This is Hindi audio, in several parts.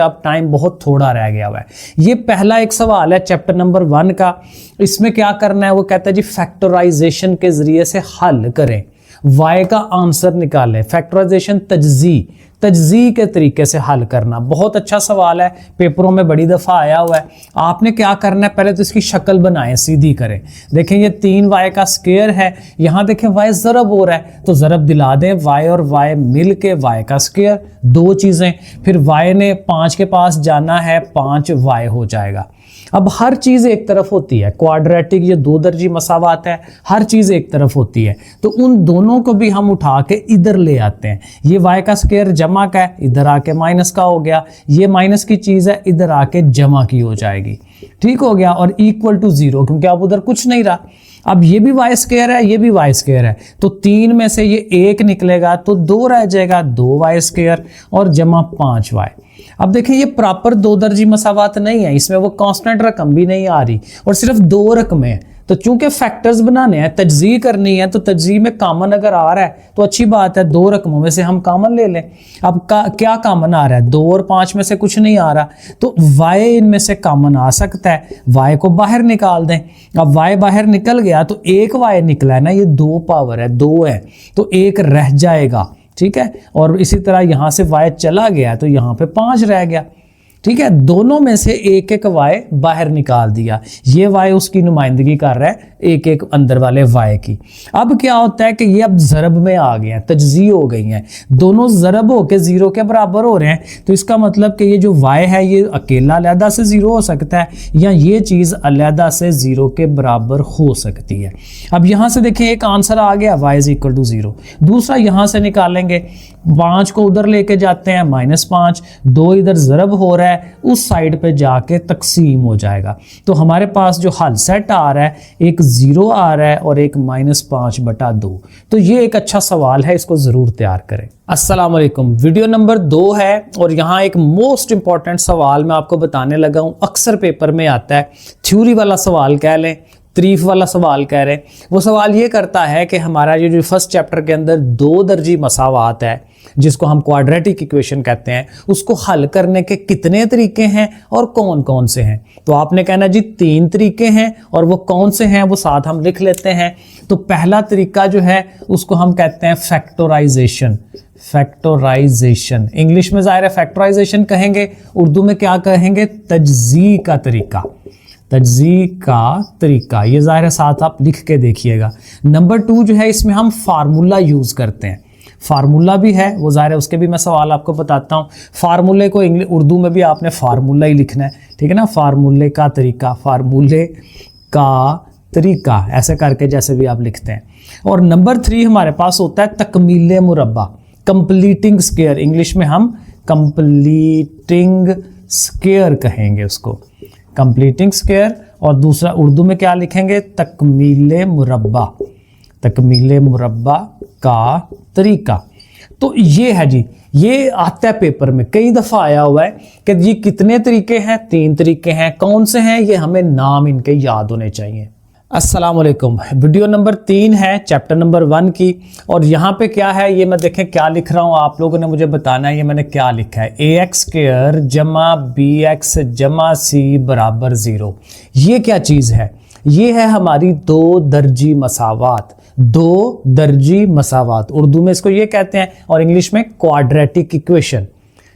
अब टाइम बहुत थोड़ा रह गया हुआ है। ये पहला एक सवाल है चैप्टर नंबर 1 का। इसमें क्या करना है, वो कहता है जी फैक्टराइजेशन के जरिए से हल करें, y का आंसर निकालें। फैक्टराइजेशन तजज़ी के तरीके से हल करना, बहुत अच्छा सवाल है, पेपरों में बड़ी दफ़ा आया हुआ है। आपने क्या करना है, पहले तो इसकी शक्ल बनाएं, सीधी करें। देखें ये 3y का स्क्वायर है, यहाँ देखें y ज़रब हो रहा है तो ज़रब दिला दें, y और y मिल के y का स्क्वायर, दो चीज़ें। फिर y ने 5 के पास जाना है, 5y हो जाएगा। अब हर चीज़ एक तरफ होती है, क्वाड्रेटिक ये दो दर्जी मसावात है, हर चीज़ एक तरफ होती है, तो उन दोनों को भी हम उठा के इधर ले आते हैं। ये y का स्क्वायर जमा का है, इधर आके माइनस का हो गया, ये माइनस की चीज़ है, इधर आके जमा की हो जाएगी। ठीक हो गया, और इक्वल टू 0, क्योंकि अब उधर कुछ नहीं रहा। अब ये भी y स्क्वायर है, ये भी y स्क्वायर है, तो 3 में से ये 1 निकलेगा तो 2 रह जाएगा, 2y स्क्वायर और जमा 5y। अब देखिए ये प्रॉपर दो दर्जी मसावात नहीं है, इसमें वो कांस्टेंट रकम भी नहीं आ रही और सिर्फ दो रकमें हैं। तो चूंकि फैक्टर्स बनाने हैं, तजज़ी करनी है, तो तजज़ी में कॉमन अगर आ रहा है तो अच्छी बात है, दो रकमों में से हम कॉमन ले लें। अब क्या कॉमन आ रहा है, 2 और 5 में से कुछ नहीं आ रहा, तो y इनमें से कॉमन आ सकता है, y को बाहर निकाल दें। अब y बाहर निकल गया तो एक y निकला है ना, ये 2 पावर है, 2 है तो 1 रह जाएगा। ठीक है, और इसी तरह यहां से y चला गया तो यहां पे 5 रह गया। ठीक है, दोनों में से एक एक y बाहर निकाल दिया, ये y उसकी नुमाइंदगी कर रहा है एक एक अंदर वाले y की। अब क्या होता है कि ये अब ज़रब में आ गए हैं, तजज़ी हो गई हैं, दोनों ज़रब होके 0 के बराबर हो रहे हैं, तो इसका मतलब कि ये जो y है ये अकेला अलहदा से 0 हो सकता है, या ये चीज़ अलहदा से 0 के बराबर हो सकती है। अब यहाँ से देखें एक आंसर आ गया, y इज इक्वल टू 0। दूसरा यहाँ से निकालेंगे, 5 को उधर लेके जाते हैं, -5, 2 इधर ज़रब हो रहा है, उस साइड पे जाके तकसीम हो जाएगा। तो हमारे पास जो हल सेट आ रहा है, एक 0 आ रहा है और एक -5/2। तो ये एक अच्छा सवाल है, इसको ज़रूर तैयार करें। अस्सलाम वालेकुम, वीडियो नंबर 2 है और यहाँ एक मोस्ट इंपॉर्टेंट सवाल मैं आपको बताने लगा हूँ। अक्सर पेपर में आता है, थ्योरी वाला सवाल कह लें, तारीफ वाला सवाल कह रहे हैं। वो सवाल ये करता है कि हमारा ये जो फर्स्ट चैप्टर के अंदर दो दर्जी मसावात है, जिसको हम क्वाड्रेटिक इक्वेशन कहते हैं, उसको हल करने के कितने तरीके हैं और कौन कौन से हैं। तो आपने कहना जी 3 तरीके हैं, और वो कौन से हैं वो साथ हम लिख लेते हैं। तो पहला तरीका जो है उसको हम कहते हैं फैक्टराइजेशन। फैक्टराइजेशन इंग्लिश में ज़ाहिर है फैक्टराइजेशन कहेंगे, उर्दू में क्या कहेंगे, तजज़ी का तरीका। तजज़ी का तरीका ये ज़ाहिर है साथ आप लिख के देखिएगा। नंबर 2 जो है, इसमें हम फार्मूला यूज़ करते हैं। फार्मूला भी है, वो ज़ाहिर है उसके भी मैं सवाल आपको बताता हूँ। फार्मूले को उर्दू में भी आपने फार्मूला ही लिखना है, ठीक है ना। फार्मूले का तरीका, फार्मूले का तरीका, ऐसे करके जैसे भी आप लिखते हैं। और नंबर 3 हमारे पास होता है तकमीले मुरब्बा, कंप्लीटिंग स्क्वायर। इंग्लिश में हम कंप्लीटिंग स्क्वायर कहेंगे उसको, कंप्लीटिंग स्क्वायर। और दूसरा उर्दू में क्या लिखेंगे, तकमीले मुरब्बा, तकमीले मुरब्बा का तरीका। तो ये है जी, ये आता है पेपर में, कई दफ़ा आया हुआ है कि ये कितने तरीके हैं, 3 तरीके हैं, कौन से हैं ये हमें नाम इनके याद होने चाहिए। अस्सलाम वालेकुम, वीडियो नंबर 3 है चैप्टर नंबर 1 की। और यहाँ पे क्या है, ये मैं देखें क्या लिख रहा हूँ, आप लोगों ने मुझे बताना है ये मैंने क्या लिखा है। ax² जमा bx जमा c बराबर 0। ये क्या चीज़ है, ये है हमारी दो दर्जी मसावात। दो दर्जी मसावात उर्दू में इसको ये कहते हैं, और इंग्लिश में क्वाड्रेटिक इक्वेशन।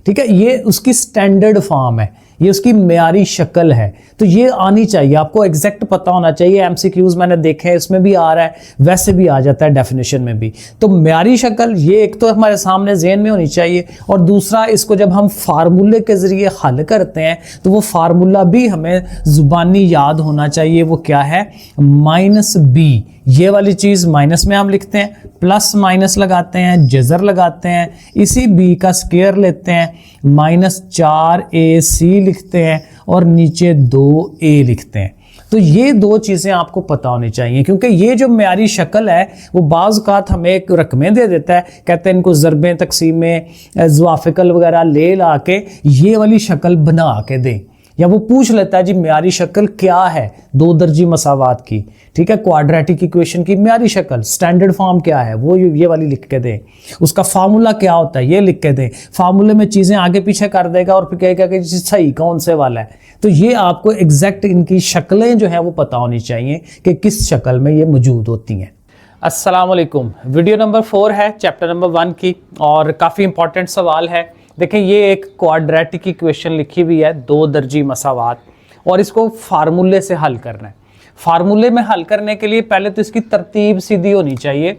ठीक है, ये उसकी स्टैंडर्ड फॉर्म है, ये उसकी म्यारी शक्ल है। तो ये आनी चाहिए, आपको एग्जैक्ट पता होना चाहिए। एमसीक्यूज मैंने देखे हैं, इसमें भी आ रहा है, वैसे भी आ जाता है डेफिनेशन में भी। तो म्यारी शक्ल ये एक तो हमारे सामने जेहन में होनी चाहिए, और दूसरा इसको जब हम फार्मूले के ज़रिए हल करते हैं तो वो फार्मूला भी हमें ज़ुबानी याद होना चाहिए। वो क्या है, -b, ये वाली चीज़ माइनस में हम लिखते हैं, प्लस माइनस लगाते हैं, जज़र लगाते हैं, इसी b का स्क्वायर लेते हैं, -4ac लिखते हैं और नीचे 2a लिखते हैं। तो ये दो चीज़ें आपको पता होनी चाहिए, क्योंकि ये जो म्यारी शक्ल है वो बाज़ औक़ात हमें एक रकमें दे देता है, कहते हैं इनको ज़रबें, तकसीमें, ज़वाफ़िकल वगैरह ले ला के ये वाली शक्ल बना के दें। या वो पूछ लेता है जी म्यारी शक्ल क्या है दो दर्जी मसावात की, ठीक है, क्वाड्रेटिक इक्वेशन की म्यारी शक्ल स्टैंडर्ड फॉर्म क्या है वो ये वाली लिख के दें, उसका फार्मूला क्या होता है ये लिख के दें, फार्मूले में चीज़ें आगे पीछे कर देगा और फिर कहेगा कि सही कौन से वाला है। तो ये आपको एग्जैक्ट इनकी शक्लें जो हैं वो पता होनी चाहिए कि किस शक्ल में ये मौजूद होती हैं। अस्सलाम वालेकुम। वीडियो नंबर 4 है चैप्टर नंबर 1 की और काफ़ी इंपॉर्टेंट सवाल है। देखें ये एक क्वाड्रेटिक इक्वेशन लिखी हुई है दो दर्जी मसावात और इसको फार्मूले से हल करना है। फार्मूले में हल करने के लिए पहले तो इसकी तरतीब सीधी होनी चाहिए।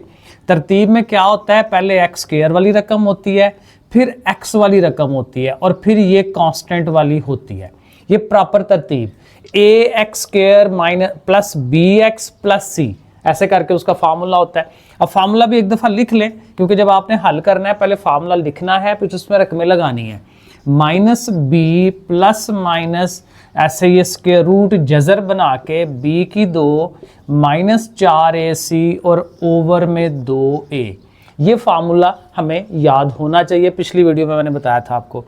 तरतीब में क्या होता है, पहले एक्स स्क्वायर वाली रकम होती है, फिर एक्स वाली रकम होती है और फिर ये कांस्टेंट वाली होती है। ये प्रॉपर तरतीब A X square minus plus B X plus C ऐसे करके उसका फार्मूला होता है। अब फार्मूला भी एक दफ़ा लिख लें क्योंकि जब आपने हल करना है पहले फार्मूला लिखना है फिर उसमें रकमें लगानी है। माइनस बी प्लस माइनस ऐसे ये स्क्वायर रूट जजर बना के बी की 2 माइनस 4ac और ओवर में 2a। ये फार्मूला हमें याद होना चाहिए, पिछली वीडियो में मैंने बताया था आपको।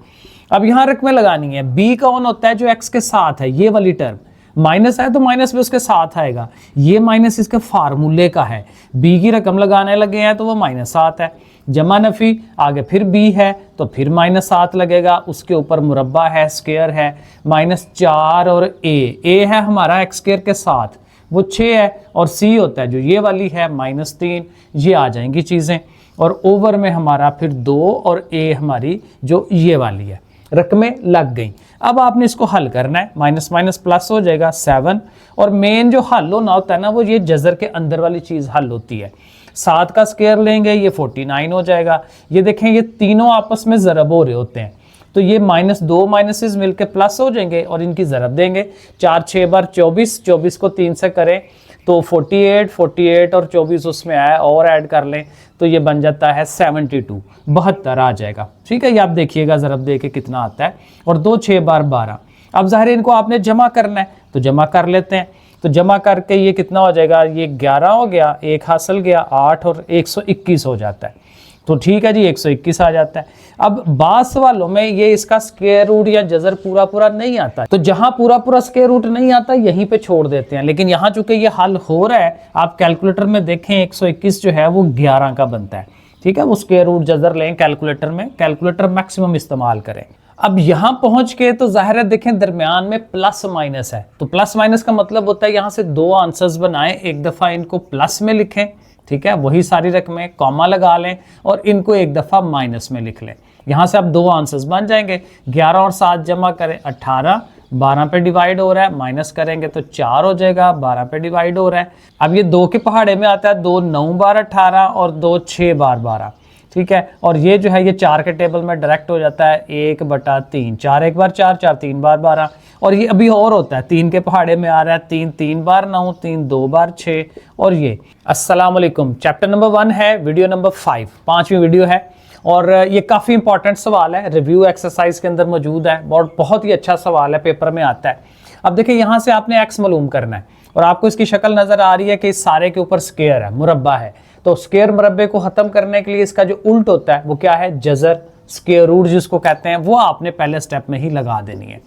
अब यहाँ रकमें लगानी है। बी कौन होता है, जो एक्स के साथ है, ये वाली टर्म माइनस है तो माइनस भी उसके साथ आएगा। ये माइनस इसके फार्मूले का है। बी की रकम लगाने लगे हैं तो वो -7 है। जमा नफ़ी आगे फिर बी है तो फिर -7 लगेगा। उसके ऊपर मुरब्बा है, स्क्वायर है, -4 और ए है हमारा एक्स स्क्वायर के साथ वो 6 है और सी होता है जो ये वाली है -3। ये आ जाएंगी चीज़ें और ओवर में हमारा फिर 2 और ए हमारी जो ये वाली है। रकमें लग गई। अब आपने इसको हल करना है। माइनस माइनस प्लस हो जाएगा 7 और मेन जो हल होना होता है ना वो ये जजर के अंदर वाली चीज़ हल होती है। 7 का स्क्वायर लेंगे ये 49 हो जाएगा। ये देखें ये तीनों आपस में ज़रब हो रहे होते हैं तो ये -2 माइनसेस मिलके प्लस हो जाएंगे और इनकी ज़रब देंगे। 4 6 बार 24, 24 को 3 से करें तो 48 और 24 उसमें आया और ऐड कर लें तो ये बन जाता है 72 आ जाएगा। ठीक है, ये आप देखिएगा ज़रब दे के कितना आता है। और 2 6 बार 12। अब ज़ाहिर इनको आपने जमा करना है तो जमा कर लेते हैं। तो जमा करके ये कितना हो जाएगा, ये 11 हो गया, 1 हासिल गया 8 और 121 हो जाता है। तो ठीक है जी 121 आ जाता है। अब बाद सवालों में ये इसका स्क्वायर रूट या जजर पूरा नहीं आता, तो जहां पूरा स्क्वायर रूट नहीं आता यहीं पे छोड़ देते हैं। लेकिन यहाँ चूंकि ये हल हो रहा है, आप कैलकुलेटर में देखें 121 जो है वो 11 का बनता है। ठीक है, वो स्क्वायर रूट जजर लें कैलकुलेटर में, कैलकुलेटर मैक्सिमम इस्तेमाल करें। अब यहाँ पहुंच के तो जाहिर है देखें दरमियान में प्लस माइनस है, तो प्लस माइनस का मतलब होता है यहाँ से 2 आंसर्स बनाएं, एक दफ़ा इनको प्लस में लिखें, ठीक है, वही सारी रकमें कॉमा लगा लें और इनको एक दफ़ा माइनस में लिख लें। यहाँ से अब 2 आंसर्स बन जाएंगे। 11 और 7 जमा करें 18, 12 पे डिवाइड हो रहा है, माइनस करेंगे तो 4 हो जाएगा, 12 पे डिवाइड हो रहा है। अब ये 2 के पहाड़े में आता है 2 9 बार 18 और 2 6 बार 12। ठीक है, और ये जो है ये 4 के टेबल में डायरेक्ट हो जाता है 1/3। 4 1 बार 4, 4 3 बार 12 और ये अभी और होता है 3 के पहाड़े में आ रहा है 3 3 बार 9, 3 2 बार 6 और ये। अस्सलाम वालेकुम। चैप्टर नंबर 1 है, वीडियो नंबर 5, 5वीं वीडियो है और ये काफ़ी इंपॉर्टेंट सवाल है, रिव्यू एक्सरसाइज के अंदर मौजूद है और बहुत ही अच्छा सवाल है, पेपर में आता है। अब देखिए यहाँ से आपने एक्स मालूम करना है और आपको इसकी शक्ल नज़र आ रही है कि इस सारे के ऊपर स्क्वायर है, मुरब्बा है। तो स्क्वायर मुरब्बे को ख़त्म करने के लिए इसका जो उल्ट होता है वो क्या है, जजर, स्क्वायर रूट जिसको कहते हैं, वो आपने पहले स्टेप में ही लगा देनी है।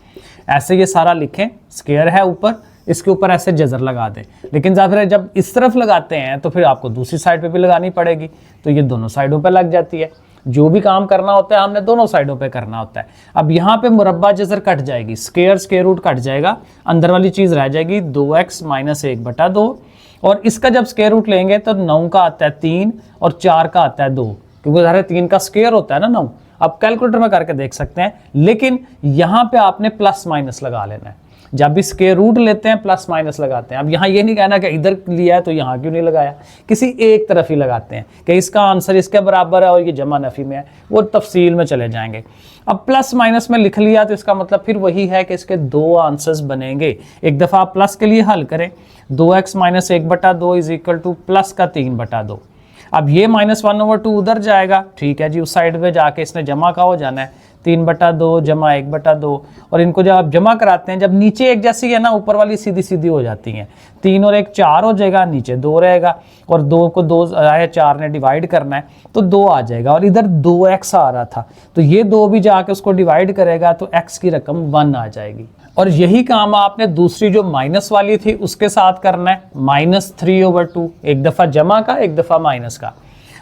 ऐसे ये सारा लिखें, स्क्वायर है ऊपर, इसके ऊपर ऐसे जजर लगा दें। लेकिन ज़ाहिर जब इस तरफ लगाते हैं तो फिर आपको दूसरी साइड पे भी लगानी पड़ेगी, तो ये दोनों साइडों पे लग जाती है। जो भी काम करना होता है हमने दोनों साइडों पे करना होता है। अब यहाँ पे मुरब्बा जजर कट जाएगी, स्क्वायर रूट कट जाएगा, अंदर वाली चीज़ रह जाएगी 2x - 1/2 और इसका जब स्क्वायर रूट लेंगे तो 9 का आता है 3 और 4 का आता है 2, क्योंकि ज़ाहिर 3 का स्क्वायर होता है ना 9। आप कैलकुलेटर में करके देख सकते हैं, लेकिन यहाँ पे आपने प्लस माइनस लगा लेना है। जब भी स्क्वायर रूट लेते हैं प्लस माइनस लगाते हैं। अब यहाँ ये नहीं कहना कि इधर लिया है तो यहाँ क्यों नहीं लगाया, किसी एक तरफ ही लगाते हैं कि इसका आंसर इसके बराबर है और ये जमा नफ़ी में है, वो तफसील में चले जाएंगे। अब प्लस माइनस में लिख लिया तो इसका मतलब फिर वही है कि इसके 2 आंसर्स बनेंगे। एक दफ़ा आप प्लस के लिए हल करें, 2x - 1/2 = प्लस का 3/2। अब ये -1/2 उधर जाएगा, ठीक है जी, उस साइड पे जाके इसने जमा का हो जाना है 3/2 जमा 1/2, और इनको जब आप जमा कराते हैं, जब नीचे एक जैसी है ना, ऊपर वाली सीधी सीधी हो जाती हैं। 3 और 1 4 हो जाएगा, नीचे 2 रहेगा, और 2 को 2 आया 4 ने डिवाइड करना है तो 2 आ जाएगा, और इधर 2x आ रहा था तो ये 2 भी जाके उसको डिवाइड करेगा तो x की रकम 1 आ जाएगी। और यही काम आपने दूसरी जो माइनस वाली थी उसके साथ करना है, -3/2, एक दफ़ा जमा का एक दफ़ा माइनस का।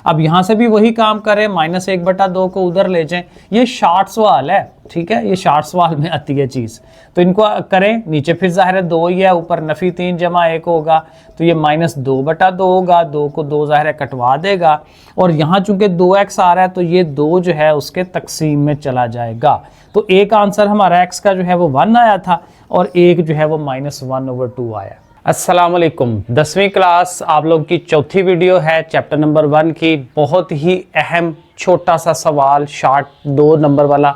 अब यहाँ से भी वही काम करें, -1/2 को उधर ले जाएं। ये शार्ट सवाल है, ठीक है, ये शार्ट सवाल में आती है चीज़, तो इनको करें। नीचे फिर ज़ाहिर है 2 ही है, ऊपर नफ़ी 3 जमा 1 होगा तो ये -2/2 होगा, 2 को 2 ज़ाहिर है कटवा देगा, और यहाँ चूंकि 2x आ रहा है तो ये 2 जो है उसके तकसीम में चला जाएगा। तो एक आंसर हमारा x का जो है वो 1 आया था, और एक जो है वो -1/2 आया। अस्सलाम वालेकुम, 10वीं क्लास आप लोग की चौथी वीडियो है चैप्टर नंबर 1 की। बहुत ही अहम छोटा सा सवाल, शार्ट 2 नंबर वाला।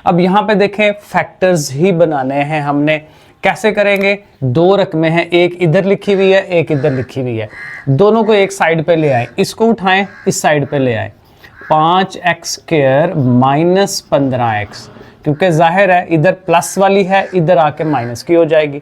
अब यहाँ पे देखें, फैक्टर्स ही बनाने हैं हमने। कैसे करेंगे? 2 रकमें हैं, एक इधर लिखी हुई है, एक इधर लिखी हुई है, दोनों को एक साइड पे ले आए, इसको उठाएं, इस साइड पे ले आए। 5x² - 15x, क्योंकि जाहिर है इधर प्लस वाली है, इधर आके माइनस की हो जाएगी।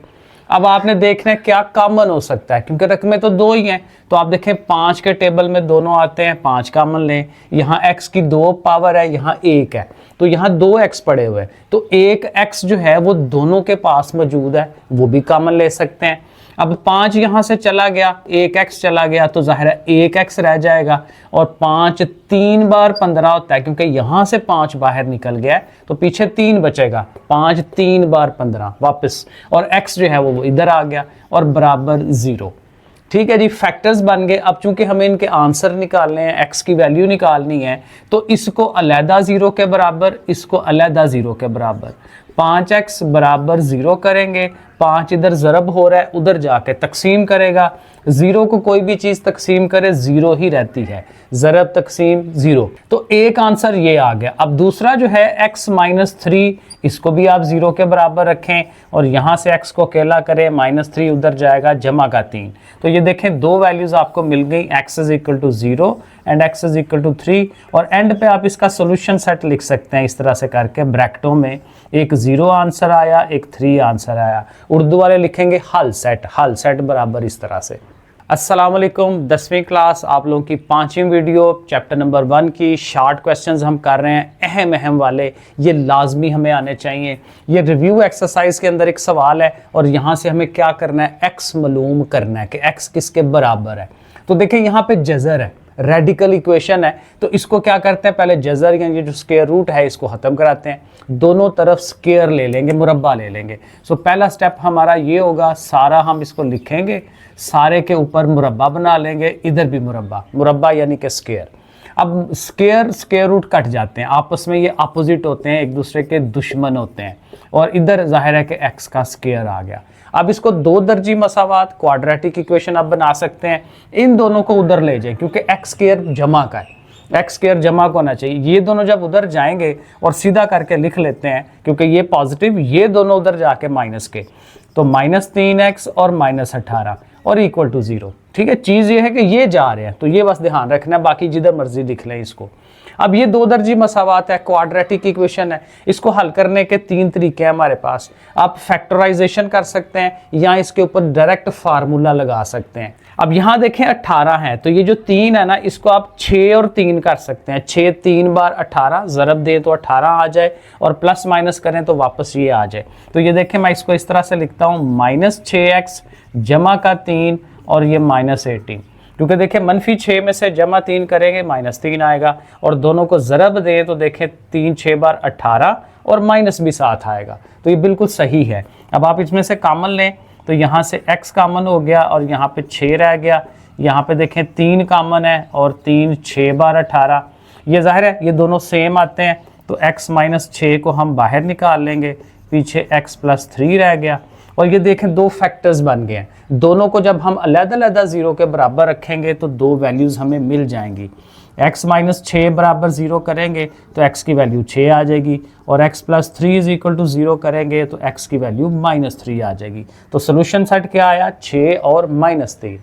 अब आपने देखना है क्या कॉमन हो सकता है, क्योंकि रकमें तो 2 ही हैं, तो आप देखें 5 के टेबल में दोनों आते हैं, 5 कॉमन लें। यहाँ x की 2 पावर है, यहाँ 1 है, तो यहाँ 2x पड़े हुए हैं, तो 1x जो है वो दोनों के पास मौजूद है, वो भी कॉमन ले सकते हैं। अब 5 यहाँ से चला गया, 1x चला गया, तो जाहिर है 1x रह जाएगा, और 5 3 बार 15 होता है, क्योंकि यहाँ से 5 बाहर निकल गया है तो पीछे 3 बचेगा। 5 3 बार 15 वापस, और x जो है वो इधर आ गया, और बराबर 0। ठीक है जी, फैक्टर्स बन गए। अब चूंकि हमें इनके आंसर निकालने हैं, x की वैल्यू निकालनी है, तो इसको अलहदा 0 के बराबर, इसको अलहदा 0 के बराबर, 5x बराबर 0 करेंगे। 5 इधर ज़रब हो रहा है, उधर जाके तकसीम करेगा। 0 को कोई भी चीज़ तकसीम करे 0 ही रहती है, ज़रब तकसीम 0। तो एक आंसर ये आ गया। अब दूसरा जो है x - 3, इसको भी आप 0 के बराबर रखें, और यहाँ से x को अकेला करें, -3 उधर जाएगा, जमा का 3। तो ये देखें 2 वैल्यूज़ आपको मिल गई, x = 0 एंड x = 3, और एंड पे आप इसका सोल्यूशन सेट लिख सकते हैं इस तरह से करके, ब्रैकेटों में एक 0 आंसर आया, एक 3 आंसर आया। उर्दू वाले लिखेंगे हल सेट बराबर इस तरह से। अस्सलाम वालेकुम, 10वीं क्लास आप लोगों की 5वीं वीडियो चैप्टर नंबर 1 की। शार्ट क्वेश्चंस हम कर रहे हैं, अहम वाले, ये लाजमी हमें आने चाहिए। ये रिव्यू एक्सरसाइज के अंदर एक सवाल है, और यहाँ से हमें क्या करना है, x मालूम करना है कि x किसके बराबर है। तो देखिए यहाँ पे जज़र है, रेडिकल इक्वेशन है, तो इसको क्या करते हैं, पहले जज़र या ये जो स्क्वायर रूट है इसको ख़त्म कराते हैं, दोनों तरफ स्क्वायर ले लेंगे, मुरब्बा ले लेंगे। सो पहला स्टेप हमारा ये होगा, सारा हम इसको लिखेंगे, सारे के ऊपर मुरब्बा बना लेंगे, इधर भी मुरब्बा यानी कि स्क्वायर। अब स्क्वायर रूट कट जाते हैं, आपस में ये अपोजिट होते हैं, एक दूसरे के दुश्मन होते हैं, और इधर जाहिर है कि x का स्क्वायर आ गया। अब इसको 2 दर्जी मसावात क्वाड्रेटिक इक्वेशन आप बना सकते हैं, इन दोनों को उधर ले जाएं, क्योंकि x² जमा का है, x² जमा को होना चाहिए। ये दोनों जब उधर जाएंगे, और सीधा करके लिख लेते हैं, क्योंकि ये पॉजिटिव, ये दोनों उधर जाके माइनस के, तो -3x और -18 और = 0। ठीक है, चीज़ ये है कि ये जा रहे हैं, तो ये बस ध्यान रखना है, बाकी जिधर मर्जी लिख लें इसको। अब ये 2 दर्जी मसावात है, क्वाड्रेटिक इक्वेशन है, इसको हल करने के 3 तरीके हैं हमारे पास। आप फैक्टराइजेशन कर सकते हैं, या इसके ऊपर डायरेक्ट फार्मूला लगा सकते हैं। अब यहाँ देखें 18 है, तो ये जो 3 है ना, इसको आप 6 और 3 कर सकते हैं। 6 3 बार 18, ज़रब दें तो 18 आ जाए, और प्लस माइनस करें तो वापस ये आ जाए। तो ये देखें, मैं इसको इस तरह से लिखता हूँ, -6x जमा का 3 और ये -18, क्योंकि देखें -6 में से जमा 3 करेंगे -3 आएगा, और दोनों को ज़रब दें तो देखें 3 6 बार 18, और माइनस भी साथ आएगा, तो ये बिल्कुल सही है। अब आप इसमें से कॉमन लें, तो यहाँ से x कॉमन हो गया, और यहाँ पे 6 रह गया। यहाँ पे देखें 3 कॉमन है, और 3 6 बार 18, ये जाहिर है ये दोनों सेम आते हैं, तो x - 6 को हम बाहर निकाल लेंगे, पीछे x + 3 रह गया। और ये देखें 2 फैक्टर्स बन गए हैं, दोनों को जब हम अलग-अलग 0 के बराबर रखेंगे तो 2 वैल्यूज़ हमें मिल जाएंगी। x - 6 बराबर 0 करेंगे तो x की वैल्यू 6 आ जाएगी, और x + 3 = 0 करेंगे तो x की वैल्यू -3 आ जाएगी। तो सोल्यूशन सेट क्या आया, 6 और -3।